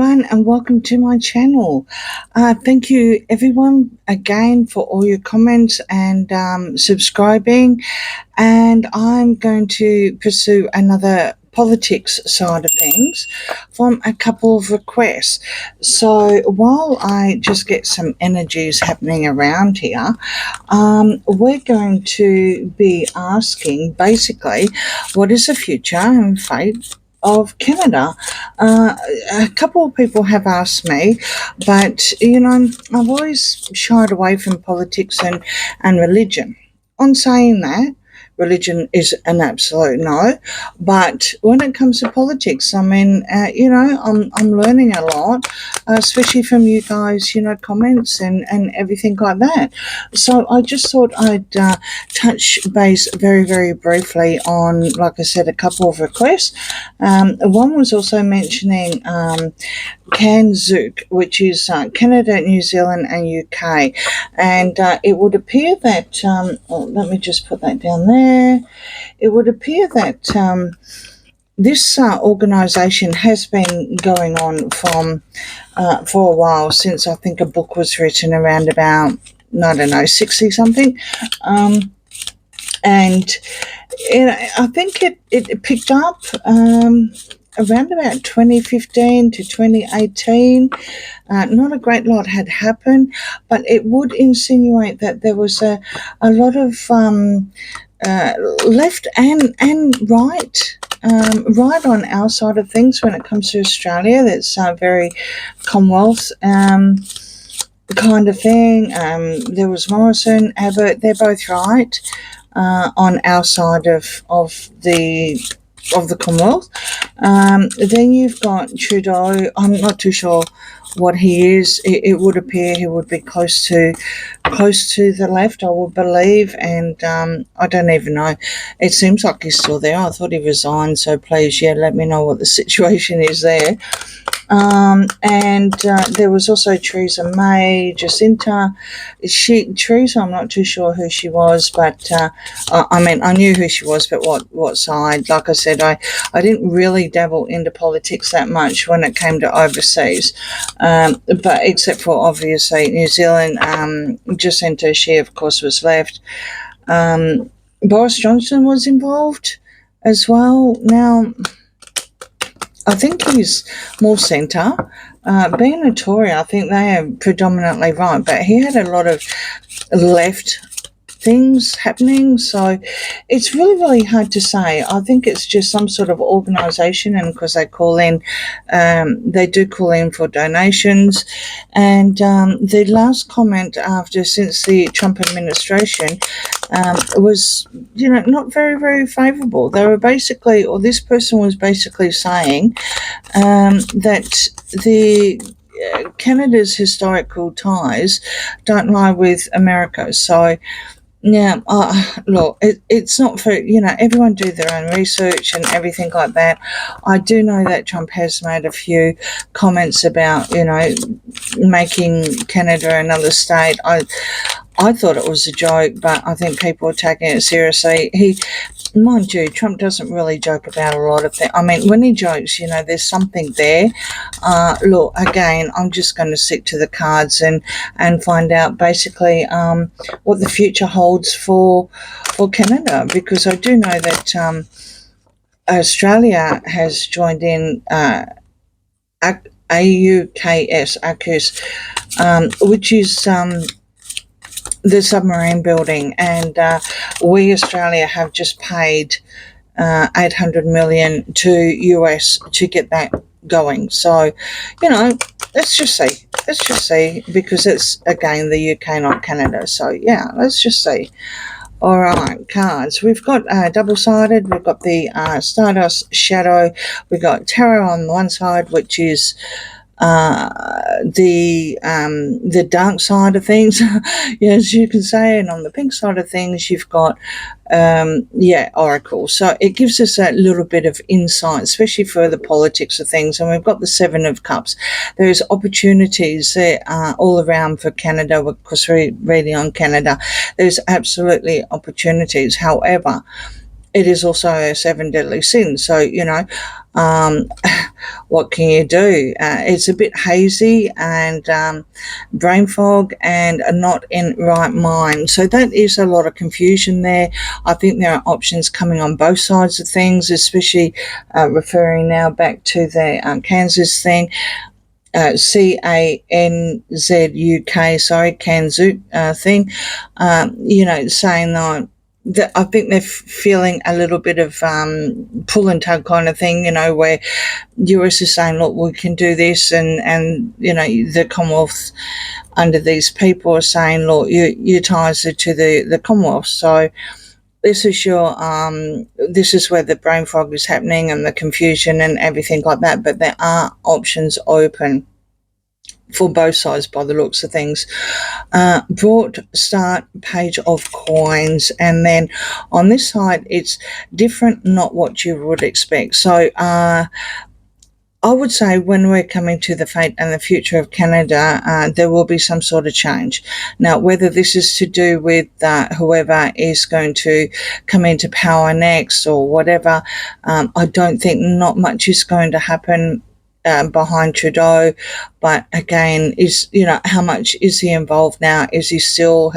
everyone, and welcome to my channel. Thank you everyone again for all your comments and subscribing, and I'm going to pursue another politics side of things from a couple of requests. So while I just get some energies happening around here, we're going to be asking basically what is the future and fate of Canada. A couple of people have asked me, but I've always shied away from politics and religion. On saying that, religion is an absolute no, but when it comes to politics, I mean, I'm learning a lot, especially from you guys, comments and everything like that. So I just thought I'd touch base very, very briefly on, like I said, a couple of requests. One was also mentioning Canzuk, which is Canada, New Zealand and UK, and it would appear that let me just put that down there. It would appear that this organisation has been going on for a while, since I think a book was written around about, I don't know, 60 something, and I think it picked up around about 2015 to 2018. Not a great lot had happened, but it would insinuate that there was a lot of left and right, right on our side of things when it comes to Australia. That's very Commonwealth kind of thing. There was Morrison, Abbott, they're both right on our side of the Commonwealth. Then you've got Trudeau. I'm not too sure what he is. It would appear he would be close to the left, I would believe, and I don't even know. It seems like he's still there. I thought he resigned, so please, let me know what the situation is there. And there was also Theresa May, Jacinta. Theresa, I'm not too sure who she was, but I knew who she was, but what side? Like I said, I didn't really dabble into politics that much when it came to overseas, but except for obviously New Zealand. Jacinta, she of course was left. Boris Johnson was involved as well. Now, I think he's more centre. Being a Tory, I think they are predominantly right, but he had a lot of left things happening, so it's really, really hard to say. I think it's just some sort of organisation, and because they do call in for donations. And the last comment since the Trump administration was, not very, very favourable. They were basically, or this person was basically saying that Canada's historical ties don't lie with America. So, yeah, look, it's not for, everyone do their own research and everything like that. I do know that Trump has made a few comments about, making Canada another state. I thought it was a joke, but I think people are taking it seriously. Mind you, Trump doesn't really joke about a lot of things. I mean, when he jokes, there's something there. Look, again, I'm just going to stick to the cards and find out basically what the future holds for Canada, because I do know that Australia has joined in AUKUS, which is the submarine building, and we, Australia, have just paid $800 million to US to get that going. So, let's just see, because it's, again, the UK, not Canada. So, yeah, let's just see. All right, cards. We've got double-sided. We've got the Stardust Shadow. We've got Tarot on the one side, which is the dark side of things, as you can say, and on the pink side of things you've got Oracle. So it gives us a little bit of insight, especially for the politics of things. And we've got the Seven of Cups. There's opportunities there all around for Canada, because we're reading on Canada. There's absolutely opportunities. However, it is also a seven deadly sins. So, what can you do? It's a bit hazy and brain fog and not in right mind. So that is a lot of confusion there. I think there are options coming on both sides of things, especially referring now back to the Kansas thing. Canzuk, sorry, Canzuk thing, saying that I think they're feeling a little bit of pull and tug kind of thing, where US is saying, look, we can do this, and the Commonwealth under these people are saying, look, your ties are to the Commonwealth. So this is this is where the brain fog is happening and the confusion and everything like that. But there are options open for both sides by the looks of things. Brought start page of coins, and then on this side it's different, not what you would expect. So I would say when we're coming to the fate and the future of Canada, there will be some sort of change. Now, whether this is to do with whoever is going to come into power next or whatever, I don't think not much is going to happen behind Trudeau. But again, how much is he involved now? Is he still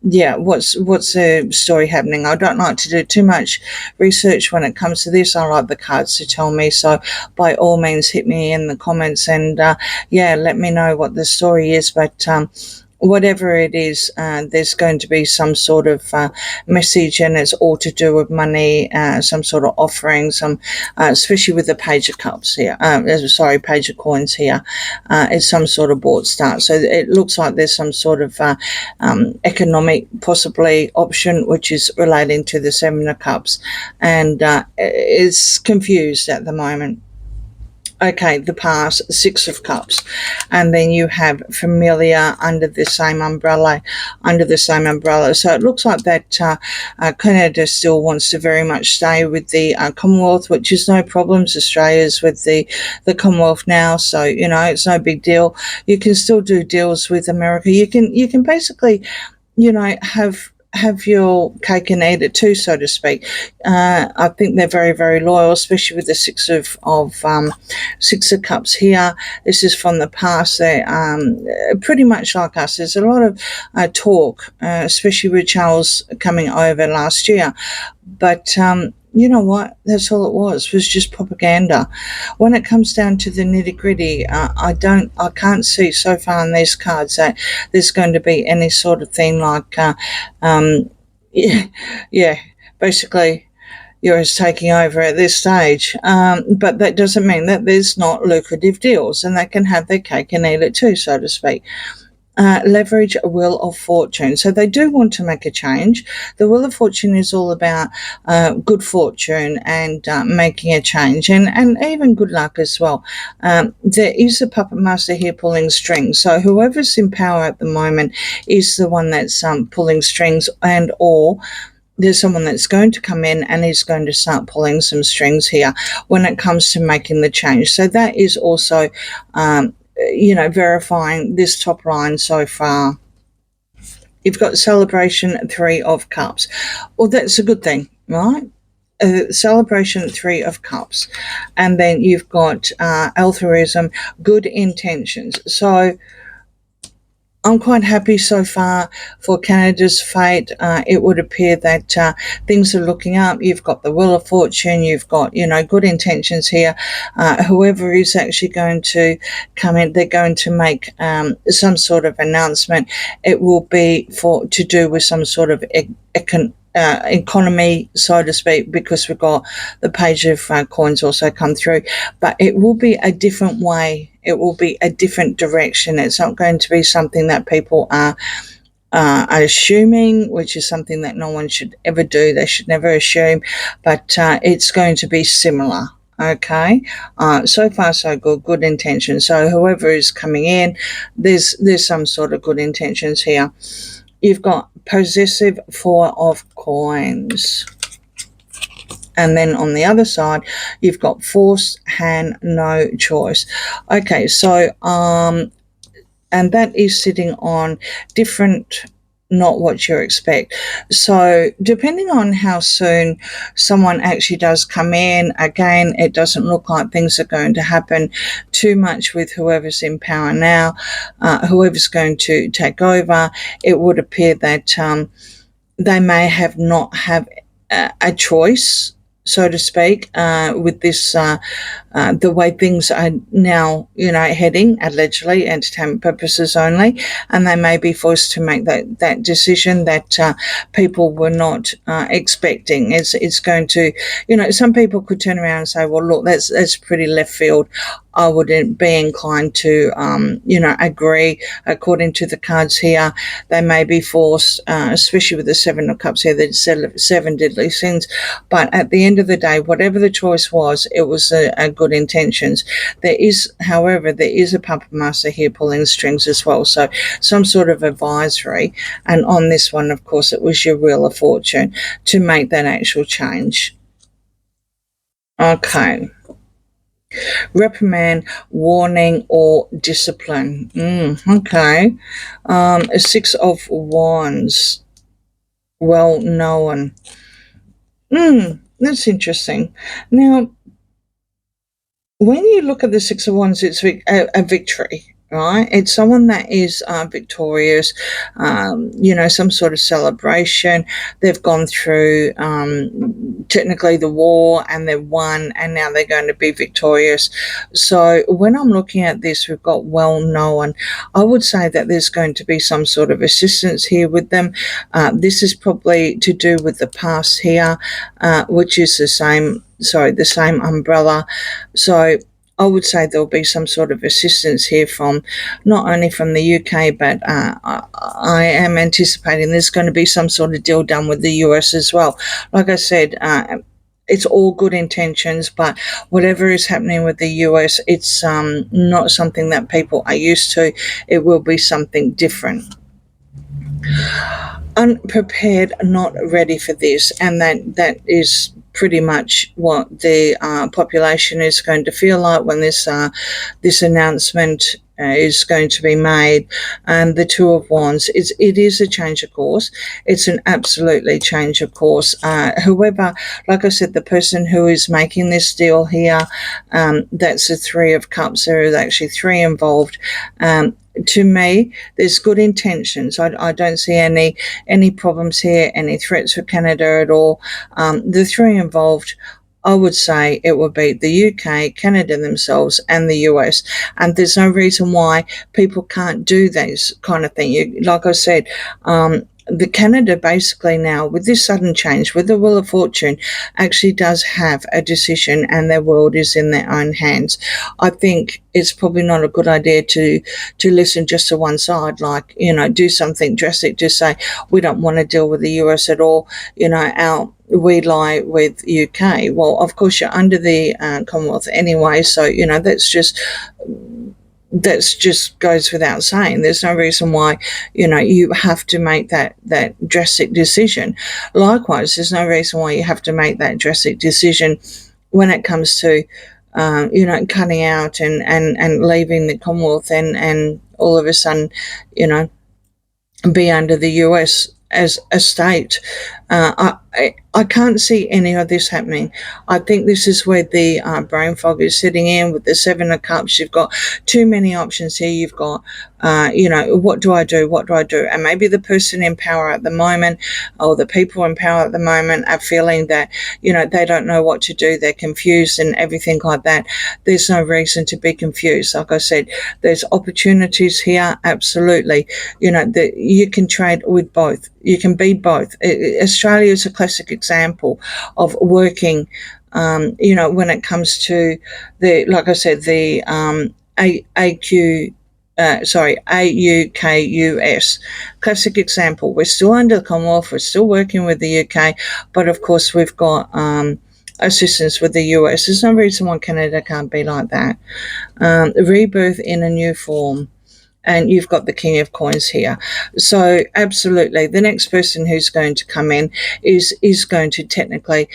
what's the story happening? I don't like to do too much research when it comes to this. I like the cards to tell me. So by all means, hit me in the comments and let me know what the story is. But whatever it is, there's going to be some sort of message, and it's all to do with money, some sort of offering, especially with the page of cups here, page of coins here. It's some sort of bought start. So it looks like there's some sort of economic possibly option, which is relating to the Seven of Cups, and it's confused at the moment. Okay, the past, Six of Cups, and then you have familiar under the same umbrella. So it looks like that Canada still wants to very much stay with the Commonwealth, which is no problems. Australia's with the Commonwealth now, so it's no big deal. You can still do deals with America. You can basically have your cake and eat it too, so to speak. I think they're very, very loyal, especially with the Six of Cups here. This is from the past. They're pretty much like us. There's a lot of talk, especially with Charles coming over last year. But you know what? That's all it was just propaganda. When it comes down to the nitty gritty, I can't see so far in these cards that there's going to be any sort of thing like, basically you're taking over at this stage. But that doesn't mean that there's not lucrative deals, and they can have their cake and eat it too, so to speak. Leverage a Wheel of Fortune. So they do want to make a change. The Wheel of Fortune is all about good fortune and making a change, and even good luck as well. There is a puppet master here pulling strings. So whoever's in power at the moment is the one that's pulling strings, and or there's someone that's going to come in and is going to start pulling some strings here when it comes to making the change. So that is also verifying this top line so far. You've got Celebration, Three of Cups. Well, that's a good thing, right? Celebration, Three of Cups. And then you've got altruism, good intentions. So I'm quite happy so far for Canada's fate. It would appear that things are looking up. You've got the Wheel of Fortune. You've got, good intentions here. Whoever is actually going to come in, they're going to make some sort of announcement. It will be to do with some sort of economy, so to speak, because we've got the page of coins also come through. But it will be a different way. It will be a different direction. It's not going to be something that people are assuming, which is something that no one should ever do. They should never assume, but it's going to be similar. Okay, so far so good intention. So whoever is coming in, there's some sort of good intentions here. You've got possessive, Four of Coins. And then on the other side, you've got forced hand, no choice. Okay, so and that is sitting on different not what you expect. So depending on how soon someone actually does come in, again, it doesn't look like things are going to happen too much with whoever's in power now, whoever's going to take over. It would appear that they may have not have a choice, so to speak, with this the way things are now, heading, allegedly, entertainment purposes only, and they may be forced to make that decision that people were not expecting. It's going to, some people could turn around and say, well, look, that's pretty left field. I wouldn't be inclined to, agree. According to the cards here, they may be forced, especially with the Seven of Cups here, the seven deadly sins. But at the end of the day, whatever the choice was, it was a good intentions. However, there is a puppet master here pulling strings as well. So some sort of advisory. And on this one, of course, it was your Wheel of Fortune to make that actual change. Okay. Reprimand, warning, or discipline. Okay. Six of Wands. Well known. That's interesting. Now, when you look at the Six of Wands, it's a victory, right? It's someone that is victorious, some sort of celebration. They've gone through technically the war and they've won, and now they're going to be victorious. So when I'm looking at this, we've got well known. I would say that there's going to be some sort of assistance here with them. This is probably to do with the past here, which is the same umbrella. So I would say there'll be some sort of assistance here from not only from the UK, but I am anticipating there's going to be some sort of deal done with the US as well. Like I said, it's all good intentions, but whatever is happening with the US, it's not something that people are used to. It will be something different. Unprepared, not ready for this, and that is pretty much what the population is going to feel like when this announcement is going to be made. And the Two of Wands, it is a change of course. It's an absolutely change of course. Whoever, like I said, the person who is making this deal here, that's the Three of Cups. There is actually three involved. To me, there's good intentions. I don't see any problems here, any threats for Canada at all. The three involved, I would say it would be the UK, Canada themselves, and the US. And there's no reason why people can't do this kind of thing. Like I said, the Canada basically now, with this sudden change, with the Wheel of Fortune, actually does have a decision, and their world is in their own hands. I think it's probably not a good idea to listen just to one side, like, do something drastic, just say, we don't want to deal with the US at all, we lie with UK. Well, of course, you're under the Commonwealth anyway, so, that's just goes without saying. There's no reason why, you have to make that drastic decision. Likewise, there's no reason why you have to make that drastic decision when it comes to, cutting out and leaving the Commonwealth and all of a sudden, be under the US as a state. I can't see any of this happening. I think this is where the brain fog is sitting in with the Seven of Cups. You've got too many options here. You've got, what do I do? What do I do? And maybe the person in power at the moment, or the people in power at the moment, are feeling that, they don't know what to do. They're confused and everything like that. There's no reason to be confused. Like I said, there's opportunities here. Absolutely. You can trade with both. You can be both. Australia is a classic example of working, when it comes to like I said, the AUKUS. Classic example. We're still under the Commonwealth. We're still working with the UK, but of course we've got assistance with the US. There's no reason why Canada can't be like that. Rebirth in a new form. And you've got the King of Coins here. So absolutely, the next person who's going to come in is going to technically,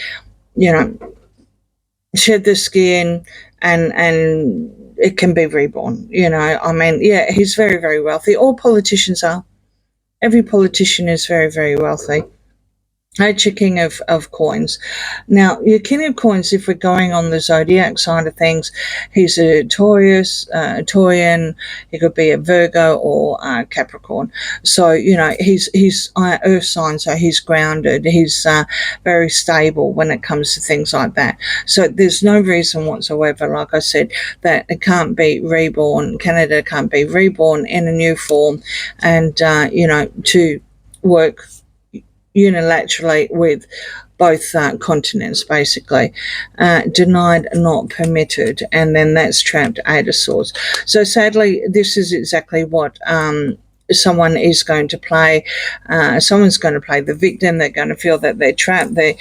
shed the skin, and it can be reborn. He's very, very wealthy. All politicians are. every politician is very, very wealthy. That's your king of coins. Now, your king of coins, if we're going on the zodiac side of things, he's a Taurus, Taurian, he could be a Virgo or a Capricorn. So, he's earth sign, so he's grounded, he's very stable when it comes to things like that. So there's no reason whatsoever, like I said, that it can't be reborn, Canada can't be reborn in a new form and, to work unilaterally with both continents, basically. Denied, not permitted, and then that's trapped, Eight of Swords. So sadly, this is exactly what someone is going to play. Someone's going to play the victim. They're going to feel that they're trapped. They're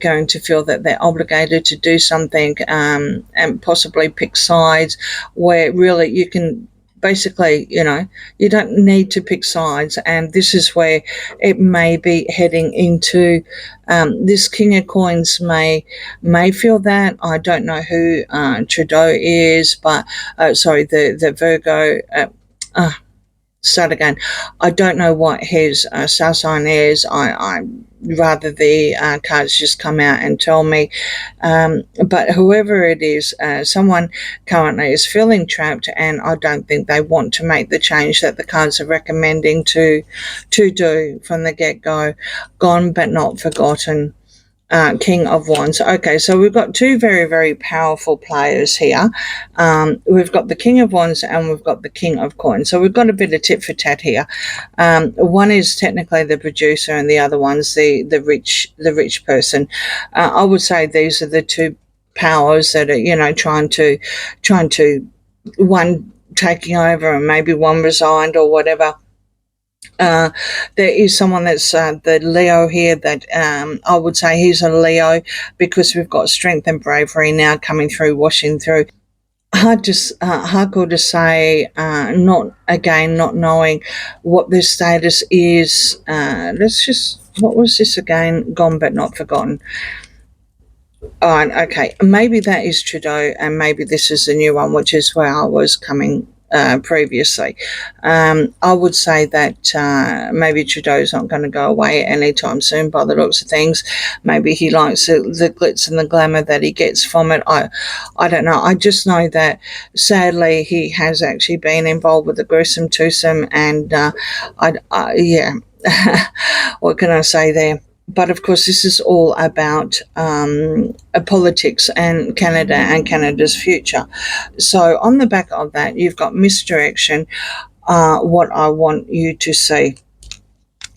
going to feel that they're obligated to do something, and possibly pick sides, where really you can basically, you don't need to pick sides. And this is where it may be heading into, this King of Coins may feel that. I don't know who Trudeau is, but the Virgo, start again. I don't know what his star sign is. I rather the cards just come out and tell me. But whoever it is, someone currently is feeling trapped, and I don't think they want to make the change that the cards are recommending to do from the get-go. Gone but not forgotten. King of Wands. Okay, so we've got two very, very powerful players here. We've got the King of Wands and we've got the King of Coins. So we've got a bit of tit for tat here. One is technically the producer, and the other one's the rich person. I would say these are the two powers that are trying to one taking over, and maybe one resigned or whatever. There is someone that's the Leo here that I would say he's a Leo, because we've got strength and bravery now coming through, washing through. Hard to say, not knowing what their status is. What was this again? Gone but not forgotten. All right, okay. Maybe that is Trudeau, and maybe this is the new one, which is where I was coming previously. I would say that maybe Trudeau's not going to go away anytime soon by the looks of things. Maybe he likes the glitz and the glamour that he gets from it. I don't know. I just know that sadly he has actually been involved with the gruesome twosome, and yeah. What can I say there? But of course, this is all about politics and Canada and Canada's future. So on the back of that, you've got misdirection, what I want you to see.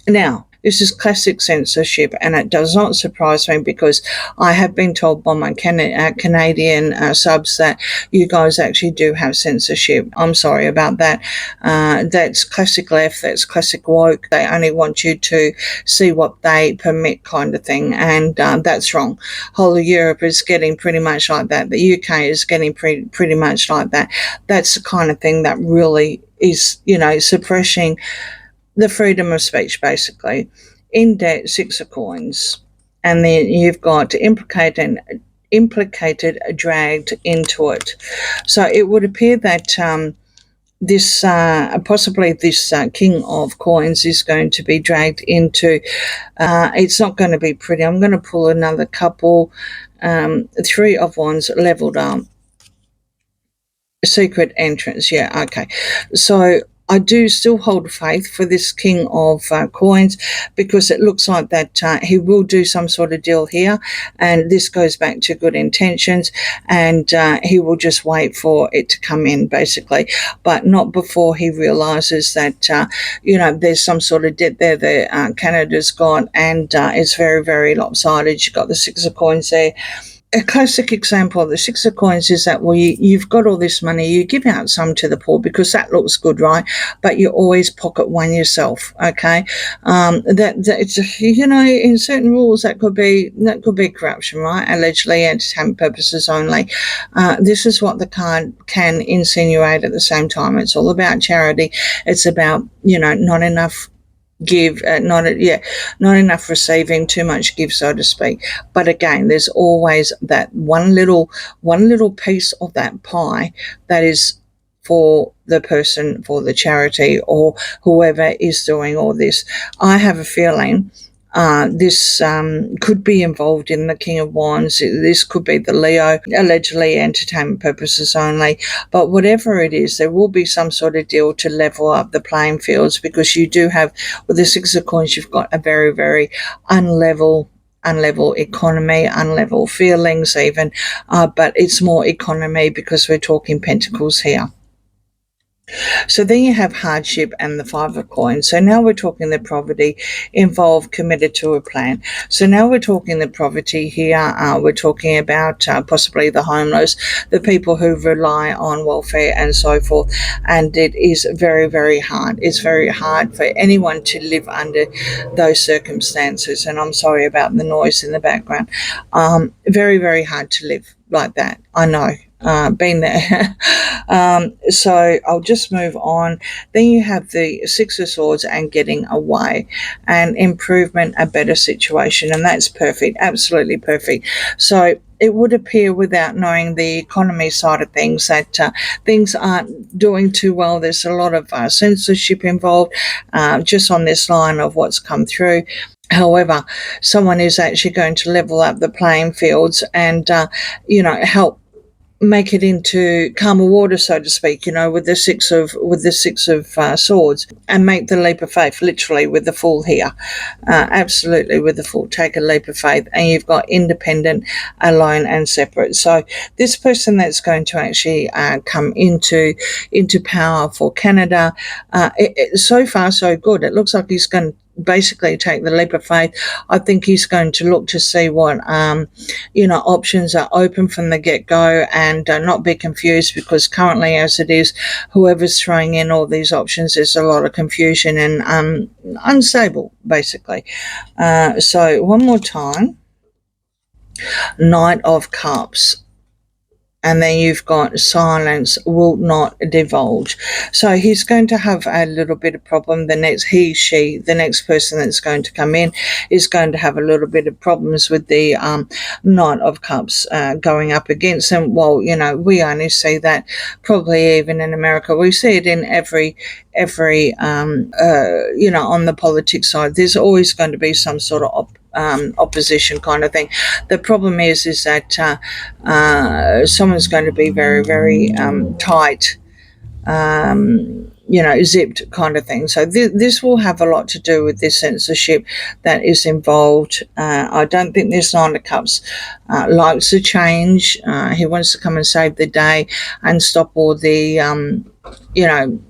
Now, this is classic censorship, and it does not surprise me, because I have been told by my Canadian subs that you guys actually do have censorship. I'm sorry about that. That's classic left, that's classic woke. They only want you to see what they permit, kind of thing, and that's wrong. Whole of Europe is getting pretty much like that. The UK is getting pretty much like that. That's the kind of thing that really is, suppressing the freedom of speech, basically. In debt, Six of Coins. And then you've got implicated, dragged into it. So it would appear that this possibly this King of Coins is going to be dragged into, it's not going to be pretty. I'm going to pull another couple. Three of Wands, leveled up. Secret entrance, yeah, okay. So I do still hold faith for this King of Coins, because it looks like that he will do some sort of deal here, and this goes back to good intentions, and he will just wait for it to come in, basically, but not before he realizes that there's some sort of debt there that Canada's got, and it's very, very lopsided. You've got the Six of Coins there. A classic example of the Six of Coins is that, well, you've got all this money, you give out some to the poor because that looks good, right? But you always pocket one yourself, okay? That it's, in certain rules that could be corruption, right? Allegedly, entertainment purposes only. This is what the card can insinuate at the same time. It's all about charity. It's about, not enough give, not enough receiving, too much give, so to speak. But again, there's always that one little piece of that pie that is for the person, for the charity, or whoever is doing all this. I have a feeling this could be involved in the King of Wands. This could be the Leo, allegedly entertainment purposes only. But whatever it is, there will be some sort of deal to level up the playing fields, because you do have, with the Six of Coins, you've got a very, very unlevel economy, unlevel feelings even, but it's more economy because we're talking pentacles here. So then you have hardship and the Five of Coins. So now we're talking the poverty involved, committed to a plan. So now we're talking the poverty here. We're talking about possibly the homeless, the people who rely on welfare and so forth. And it is very, very hard. It's very hard for anyone to live under those circumstances. And I'm sorry about the noise in the background. Very, very hard to live like that. I know. Been there. So I'll just move on. Then you have the Six of Swords and getting away and improvement, a better situation. And that's perfect. Absolutely perfect. So it would appear, without knowing the economy side of things, that things aren't doing too well. There's a lot of censorship involved just on this line of what's come through. However, someone is actually going to level up the playing fields and, help make it into calmer water, so to speak, with the six of swords, and make the leap of faith, literally, with the Fool here. Absolutely, with the Fool, take a leap of faith, and you've got independent, alone, and separate. So this person that's going to actually come into power for Canada, so far so good. It looks like he's going to basically take the leap of faith. I think he's going to look to see what options are open from the get-go, and not be confused, because currently, as it is, whoever's throwing in all these options, there's a lot of confusion and unstable, basically. So one more time. Knight of Cups. And then you've got silence, will not divulge. So he's going to have a little bit of problem. The next person that's going to come in is going to have a little bit of problems with the Knight of Cups going up against them. Well, we only see that probably even in America. We see it in every on the politics side. There's always going to be some sort of opposition kind of thing. The problem is that someone's going to be very, very tight, zipped kind of thing. So this will have a lot to do with this censorship that is involved. I don't think this Nine of Cups likes to change. He wants to come and save the day and stop all the,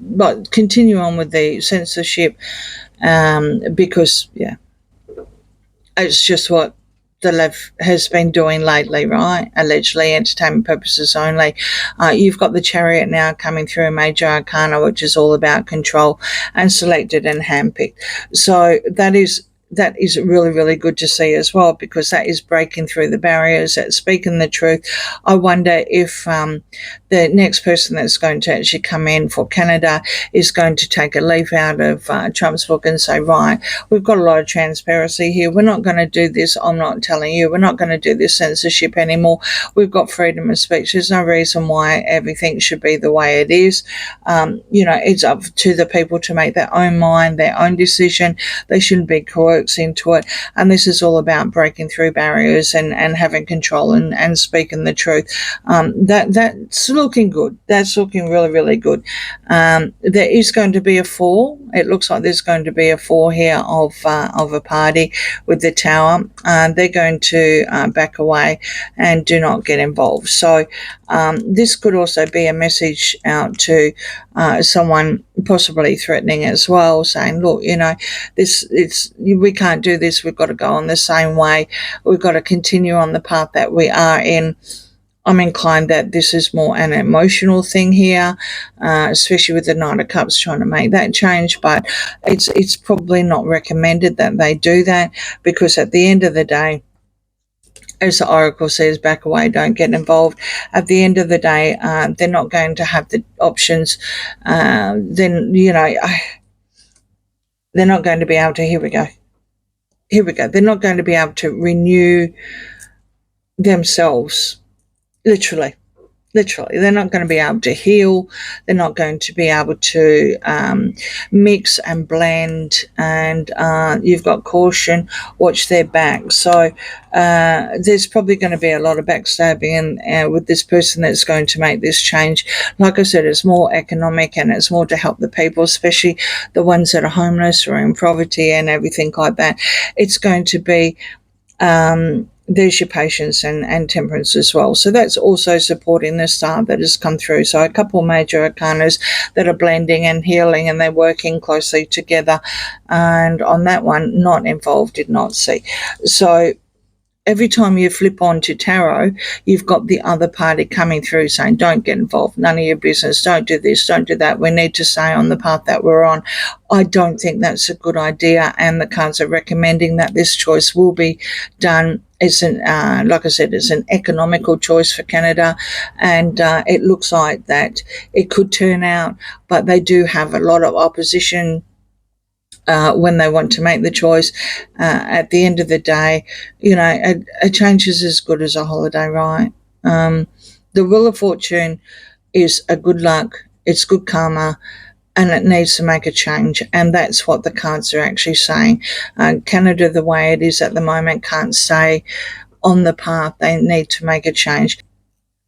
but continue on with the censorship, because, it's just what the left has been doing lately, right? Allegedly, entertainment purposes only. You've got the Chariot now coming through, Major Arcana, which is all about control and selected and handpicked. So that is really, really good to see as well, because that is breaking through the barriers, that's speaking the truth. I wonder if the next person that's going to actually come in for Canada is going to take a leaf out of Trump's book and say, right, we've got a lot of transparency here. We're not going to do this. I'm not telling you. We're not going to do this censorship anymore. We've got freedom of speech. There's no reason why everything should be the way it is. It's up to the people to make their own mind, their own decision. They shouldn't be coerced into it. And this is all about breaking through barriers and having control and speaking the truth. That's looking good. That's looking really, really good. There is going to be a fall. It looks like there's going to be a fall here of a party with the Tower. They're going to back away and do not get involved. So this could also be a message out to someone possibly threatening as well, saying, look, we can't do this. We've got to go on the same way. We've got to continue on the path that we are in. I'm inclined that this is more an emotional thing here, especially with the Knight of Cups trying to make that change. But it's probably not recommended that they do that, because at the end of the day, as the Oracle says, back away, don't get involved. At the end of the day, they're not going to have the options. They're not going to be able to, here we go. They're not going to be able to renew themselves, literally. Literally, they're not going to be able to heal. They're not going to be able to mix and blend. And you've got caution, watch their back. So there's probably going to be a lot of backstabbing and with this person that's going to make this change. Like I said, it's more economic and it's more to help the people, especially the ones that are homeless or in poverty and everything like that. It's going to be there's your patience and temperance as well. So that's also supporting the star that has come through. So a couple major arcanas that are blending and healing, and they're working closely together. And on that one, not involved, did not see. So every time you flip on to tarot, you've got the other party coming through saying, don't get involved, none of your business, don't do this, don't do that, we need to stay on the path that we're on. I don't think that's a good idea, and the cards are recommending that this choice will be done. It's like I said, it's an economical choice for Canada, and it looks like that it could turn out, but they do have a lot of opposition when they want to make the choice. At the end of the day, a change is as good as a holiday, right? The Wheel of Fortune is a good luck, it's good karma, and it needs to make a change, and that's what the cards are actually saying. Canada, the way it is at the moment, can't stay on the path. They need to make a change.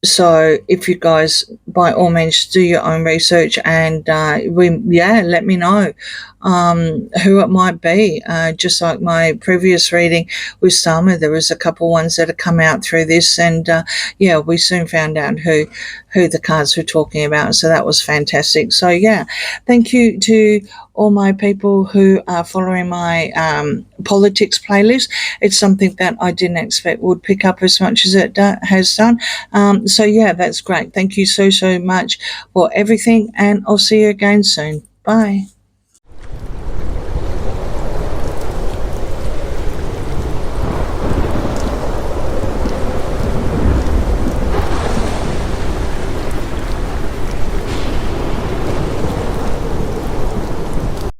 So if you guys, by all means, do your own research and let me know who it might be. Just like my previous reading with Summer, there was a couple ones that have come out through this, and we soon found out who the cards were talking about. So that was fantastic. So thank you to all my people who are following my politics playlist. It's something that I didn't expect would pick up as much as it has done. That's great. Thank you so much for everything, and I'll see you again soon. Bye.